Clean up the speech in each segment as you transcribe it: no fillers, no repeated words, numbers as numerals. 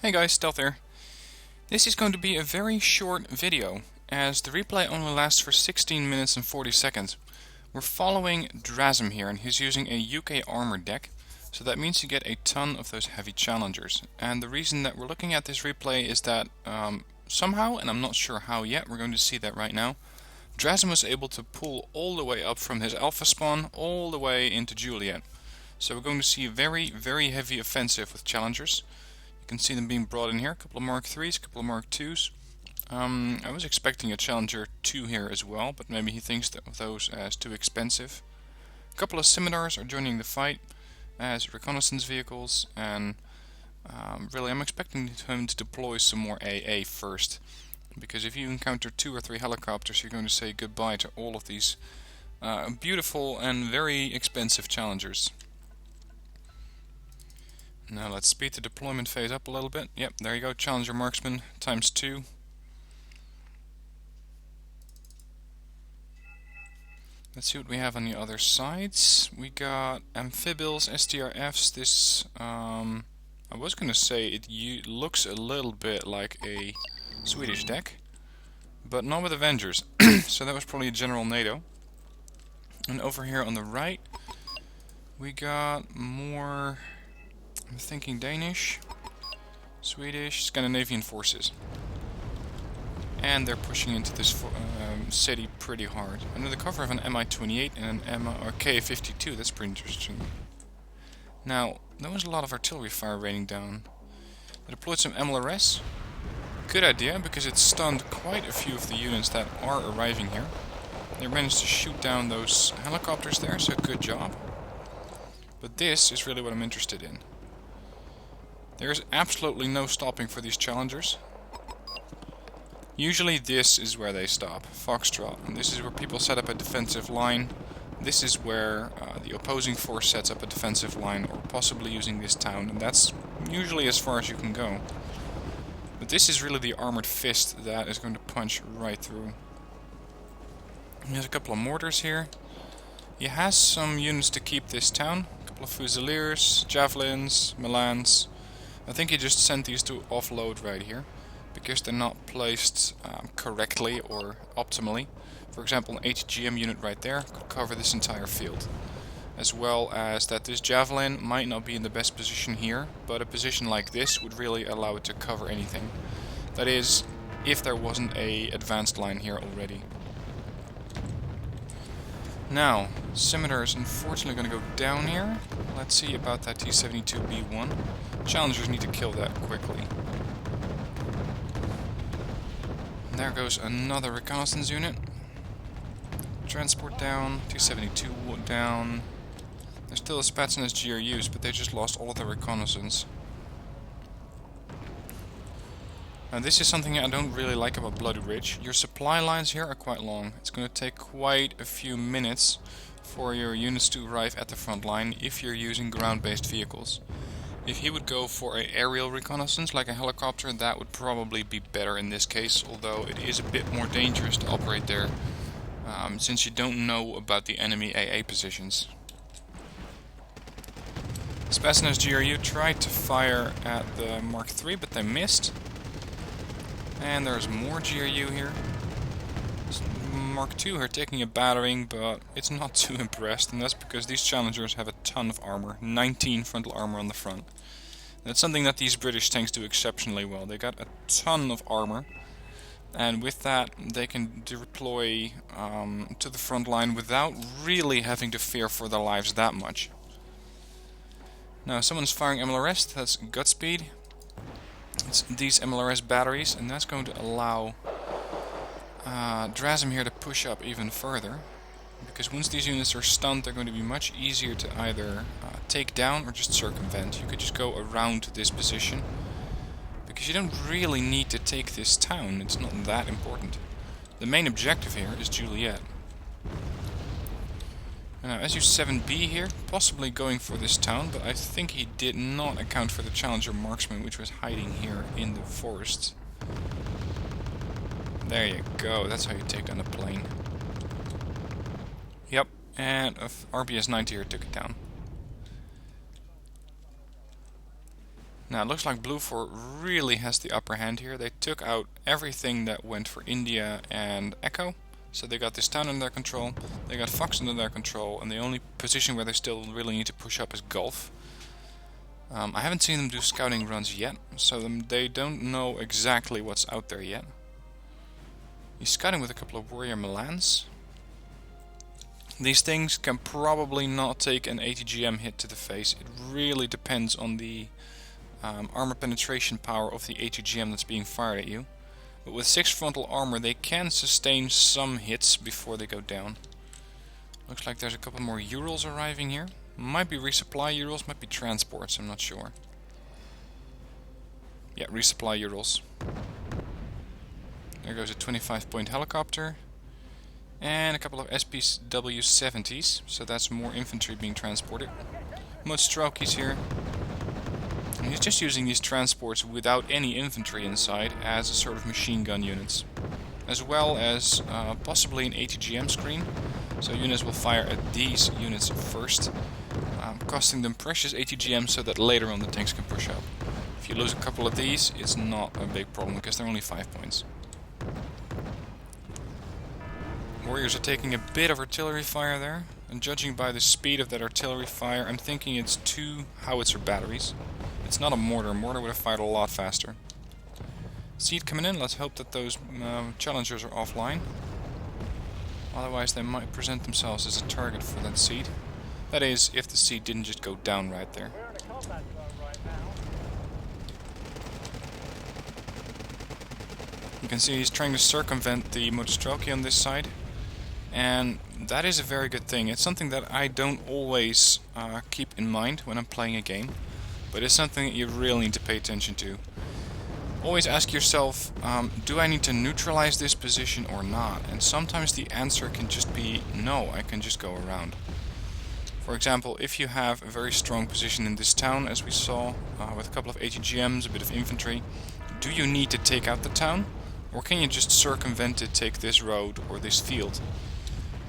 Hey guys, Stealth here. This is going to be a very short video, as the replay only lasts for 16 minutes and 40 seconds. We're following Drasm here, and he's using a UK armor deck, so that means you get a ton of those heavy challengers. And the reason that we're looking at this replay is that somehow, and I'm not sure how yet, we're going to see that right now, Drasm was able to pull all the way up from his alpha spawn all the way into Juliet. So we're going to see a very, very heavy offensive with challengers. You can see them being brought in here, a couple of Mark 3s, a couple of Mark 2s. I was expecting a Challenger 2 here as well, but maybe he thinks of those as too expensive. A couple of Scimitars are joining the fight as reconnaissance vehicles, and really I'm expecting him to deploy some more AA first, because if you encounter 2 or 3 helicopters, you're going to say goodbye to all of these beautiful and very expensive Challengers. Now let's speed the deployment phase up a little bit. Yep, there you go, Challenger Marksman times 2. Let's see what we have on the other sides. We got amphibials, STRFs. This, I was gonna say it looks a little bit like a Swedish deck, but not with Avengers. So that was probably a general NATO. And over here on the right, we got more, I'm thinking Danish, Swedish, Scandinavian forces. And they're pushing into this city pretty hard. Under the cover of an Mi-28 and an Ka-52, that's pretty interesting. Now, there was a lot of artillery fire raining down. They deployed some MLRS. Good idea, because it stunned quite a few of the units that are arriving here. They managed to shoot down those helicopters there, so good job. But this is really what I'm interested in. There's absolutely no stopping for these Challengers. Usually this is where they stop, Foxtrot, and this is where people set up a defensive line. This is where the opposing force sets up a defensive line, or possibly using this town, and that's usually as far as you can go. But this is really the armored fist that is going to punch right through. There's a couple of mortars here. He has some units to keep this town, a couple of Fusiliers, Javelins, Milans. I think he just sent these to offload right here, because they're not placed correctly or optimally. For example, an HGM unit right there could cover this entire field. As well as that this Javelin might not be in the best position here, but a position like this would really allow it to cover anything. That is, if there wasn't a advanced line here already. Now, Scimitar is unfortunately going to go down here. Let's see about that T-72B1. Challengers need to kill that quickly. There goes another reconnaissance unit. Transport down, T-72 down. There's still a Spetsnaz GRUs, but they just lost all of their reconnaissance. Now this is something I don't really like about Bloody Ridge. Your supply lines here are quite long. It's going to take quite a few minutes for your units to arrive at the front line if you're using ground-based vehicles. If he would go for an aerial reconnaissance like a helicopter, that would probably be better in this case, although it is a bit more dangerous to operate there, since you don't know about the enemy AA positions. Spetsnaz GRU tried to fire at the Mark III, but they missed. And there's more GRU here. Mark II are taking a battering, but it's not too impressed, and that's because these Challengers have a ton of armor, 19 frontal armor on the front. That's something that these British tanks do exceptionally well. They got a ton of armor, and with that they can deploy to the front line without really having to fear for their lives that much. Now someone's firing MLRS, that's Godspeed. It's these MLRS batteries, and that's going to allow Drasm here to push up even further, because once these units are stunned, they're going to be much easier to either take down or just circumvent. You could just go around this position, because you don't really need to take this town. It's not that important. The main objective here is Juliet. Now, SU-7B here, possibly going for this town, but I think he did not account for the Challenger Marksman, which was hiding here in the forest. There you go, that's how you take down a plane. Yep, and RBS-90 here took it down. Now it looks like Blue 4 really has the upper hand here. They took out everything that went for India and Echo. So they got this town under their control, they got Fox under their control, and the only position where they still really need to push up is Gulf. I haven't seen them do scouting runs yet, so they don't know exactly what's out there yet. He's scouting with a couple of Warrior Milans. These things can probably not take an ATGM hit to the face. It really depends on the armor penetration power of the ATGM that's being fired at you. But with 6 frontal armor they can sustain some hits before they go down. Looks like there's a couple more Urals arriving here. Might be resupply Urals, might be transports, I'm not sure. Yeah, resupply Urals. There goes a 25-point helicopter. And a couple of SPW-70s, so that's more infantry being transported. Mostrelki's here. And he's just using these transports without any infantry inside as a sort of machine gun units. As well as possibly an ATGM screen. So units will fire at these units first, costing them precious ATGM so that later on the tanks can push up. If you lose a couple of these, it's not a big problem because they're only 5 points. Warriors are taking a bit of artillery fire there, and judging by the speed of that artillery fire, I'm thinking it's 2 howitzer batteries. It's not a mortar. Mortar would have fired a lot faster. Seed coming in. Let's hope that those challengers are offline. Otherwise they might present themselves as a target for that seed. That is, if the seed didn't just go down right there. You can see he's trying to circumvent the Motostrelki on this side. And that is a very good thing. It's something that I don't always keep in mind when I'm playing a game. But it's something that you really need to pay attention to. Always ask yourself, do I need to neutralize this position or not? And sometimes the answer can just be, no, I can just go around. For example, if you have a very strong position in this town, as we saw, with a couple of ATGMs, a bit of infantry, do you need to take out the town? Or can you just circumvent it, take this road or this field?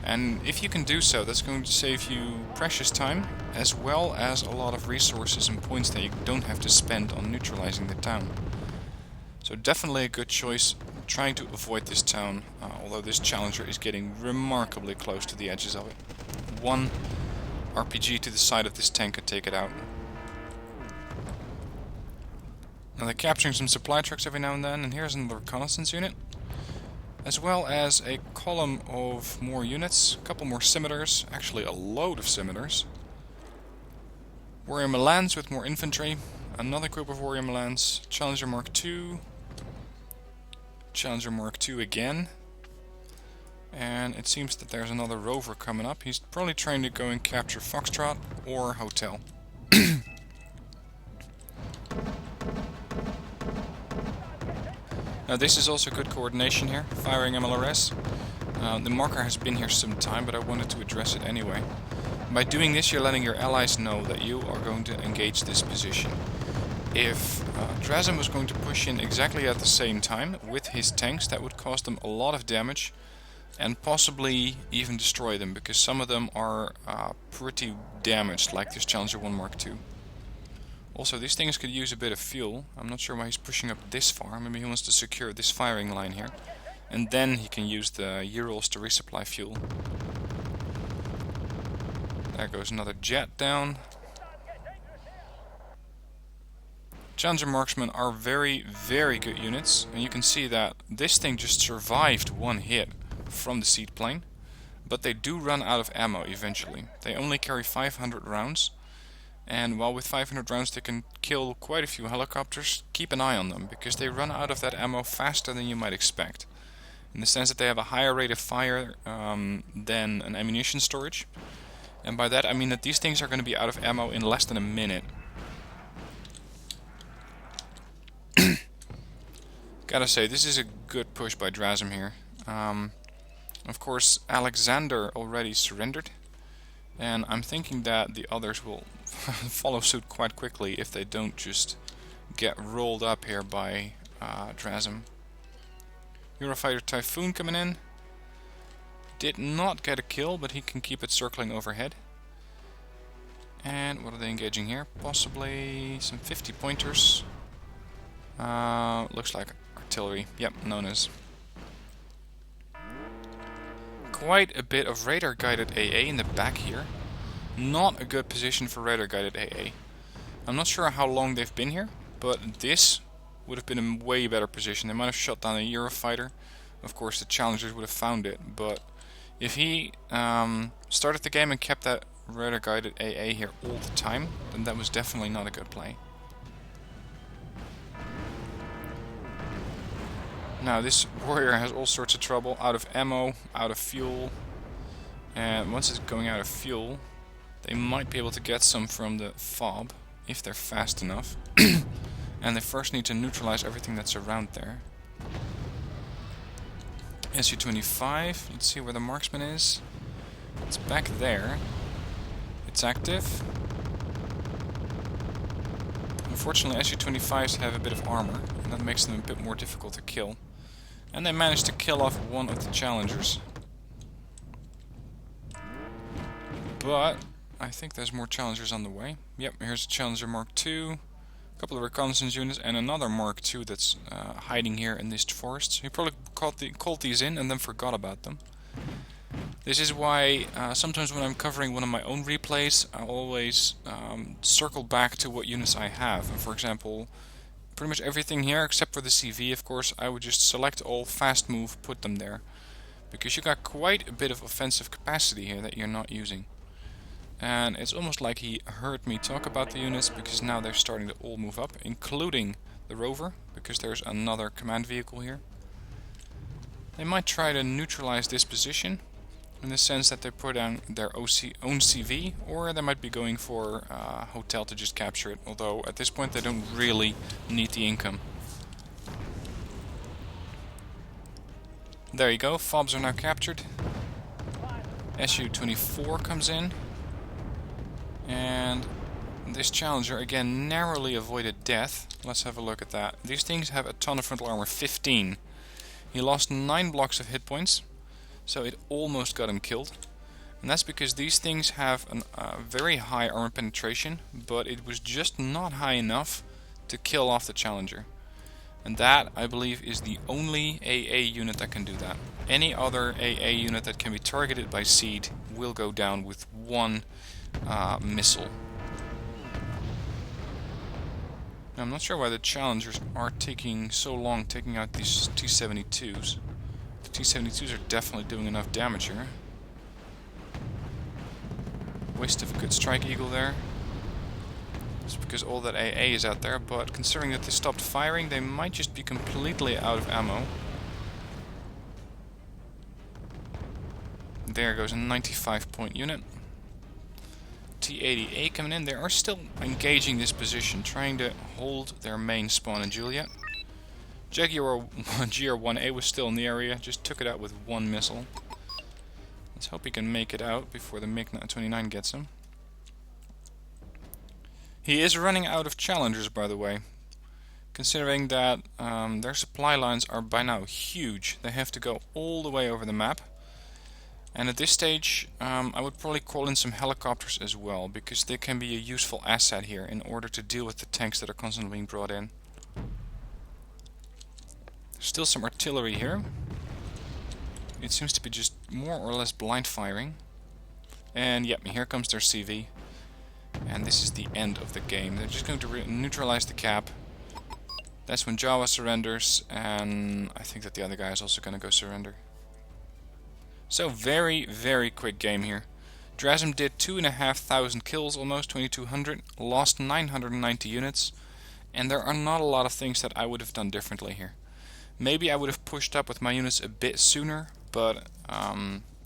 And if you can do so, that's going to save you precious time, as well as a lot of resources and points that you don't have to spend on neutralizing the town. So definitely a good choice, trying to avoid this town, although this challenger is getting remarkably close to the edges of it. One RPG to the side of this tank could take it out. Now they're capturing some supply trucks every now and then, and here's another reconnaissance unit. As well as a column of more units, a couple more scimitars, actually a load of scimitars. Warrior Milans with more infantry, another group of Warrior Milans, Challenger Mark II, Challenger Mark II again, and it seems that there's another rover coming up. He's probably trying to go and capture Foxtrot or Hotel. Now this is also good coordination here, firing MLRS. The marker has been here some time, but I wanted to address it anyway. By doing this, you're letting your allies know that you are going to engage this position. If Drasm was going to push in exactly at the same time with his tanks, that would cause them a lot of damage and possibly even destroy them, because some of them are pretty damaged, like this Challenger 1 Mark II. Also, these things could use a bit of fuel. I'm not sure why he's pushing up this far. Maybe he wants to secure this firing line here. And then he can use the Urals to resupply fuel. There goes another jet down. Challenger marksmen are very, very good units. And you can see that this thing just survived one hit from the seed plane. But they do run out of ammo eventually. They only carry 500 rounds. And while with 500 rounds they can kill quite a few helicopters, keep an eye on them, because they run out of that ammo faster than you might expect. In the sense that they have a higher rate of fire than an ammunition storage. And by that I mean that these things are going to be out of ammo in less than a minute. Gotta say, this is a good push by Drasm here. Of course, Alexander already surrendered. And I'm thinking that the others will follow suit quite quickly if they don't just get rolled up here by Drasm. Eurofighter Typhoon coming in. Did not get a kill, but he can keep it circling overhead. And what are they engaging here? Possibly some 50 pointers. Looks like artillery. Yep, known as. Quite a bit of radar guided AA in the back here. Not a good position for radar guided AA. I'm not sure how long they've been here, but this would have been a way better position. They might have shot down a Eurofighter. Of course, the challengers would have found it, but if he started the game and kept that radar guided AA here all the time, then that was definitely not a good play. Now this warrior has all sorts of trouble, out of ammo, out of fuel, and once it's going out of fuel, they might be able to get some from the fob, if they're fast enough. And they first need to neutralize everything that's around there. Su-25, let's see where the marksman is. It's back there. It's active. Unfortunately, Su-25s have a bit of armor, and that makes them a bit more difficult to kill. And they managed to kill off one of the challengers. But I think there's more challengers on the way. Yep, here's a Challenger Mark II, a couple of reconnaissance units, and another Mark II that's hiding here in these forests. He probably called these in and then forgot about them. This is why sometimes when I'm covering one of my own replays, I always circle back to what units I have. And for example, pretty much everything here, except for the CV, of course, I would just select all, fast move, put them there. Because you got quite a bit of offensive capacity here that you're not using. And it's almost like he heard me talk about the units, because now they're starting to all move up, including the rover, because there's another command vehicle here. They might try to neutralize this position, in the sense that they put down their own CV, or they might be going for a hotel to just capture it, although at this point they don't really need the income. There you go, FOBs are now captured. Su-24 comes in. And this Challenger again narrowly avoided death. Let's have a look at that. These things have a ton of frontal armor, 15. He lost 9 blocks of hit points, so it almost got him killed. And that's because these things have a very high armor penetration, but it was just not high enough to kill off the Challenger. And that, I believe, is the only AA unit that can do that. Any other AA unit that can be targeted by seed will go down with one missile. Now, I'm not sure why the Challengers are taking so long taking out these T-72s. The T-72s are definitely doing enough damage here. Waste of a good Strike Eagle there. It's because all that AA is out there, but considering that they stopped firing, they might just be completely out of ammo. There goes a 95-point unit. T-80A coming in. They are still engaging this position, trying to hold their main spawn in Juliet. Jaguar GR-1A was still in the area, just took it out with one missile. Let's hope he can make it out before the MiG-29 gets him. He is running out of Challengers, by the way. Considering that their supply lines are by now huge. They have to go all the way over the map. And at this stage, I would probably call in some helicopters as well, because they can be a useful asset here in order to deal with the tanks that are constantly being brought in. There's still some artillery here. It seems to be just more or less blind firing. And yep, here comes their CV. And this is the end of the game. They're just going to neutralize the cap. That's when Jawa surrenders, and I think that the other guy is also going to go surrender. So very, very quick game here. Drasm did 2,500 kills, almost 2,200, lost 990 units, and there are not a lot of things that I would have done differently here. Maybe I would have pushed up with my units a bit sooner, but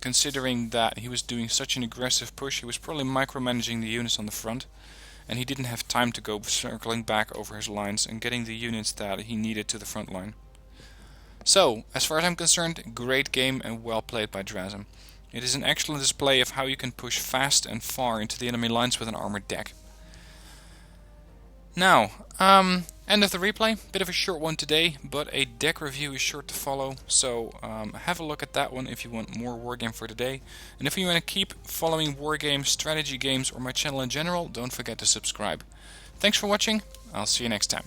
considering that he was doing such an aggressive push, he was probably micromanaging the units on the front, and he didn't have time to go circling back over his lines and getting the units that he needed to the front line. So, as far as I'm concerned, great game and well played by Drasm. It is an excellent display of how you can push fast and far into the enemy lines with an armored deck. Now, End of the replay, bit of a short one today, but a deck review is sure to follow, so have a look at that one if you want more Wargame for today. And if you want to keep following Wargame, strategy games, or my channel in general, don't forget to subscribe. Thanks for watching, I'll see you next time.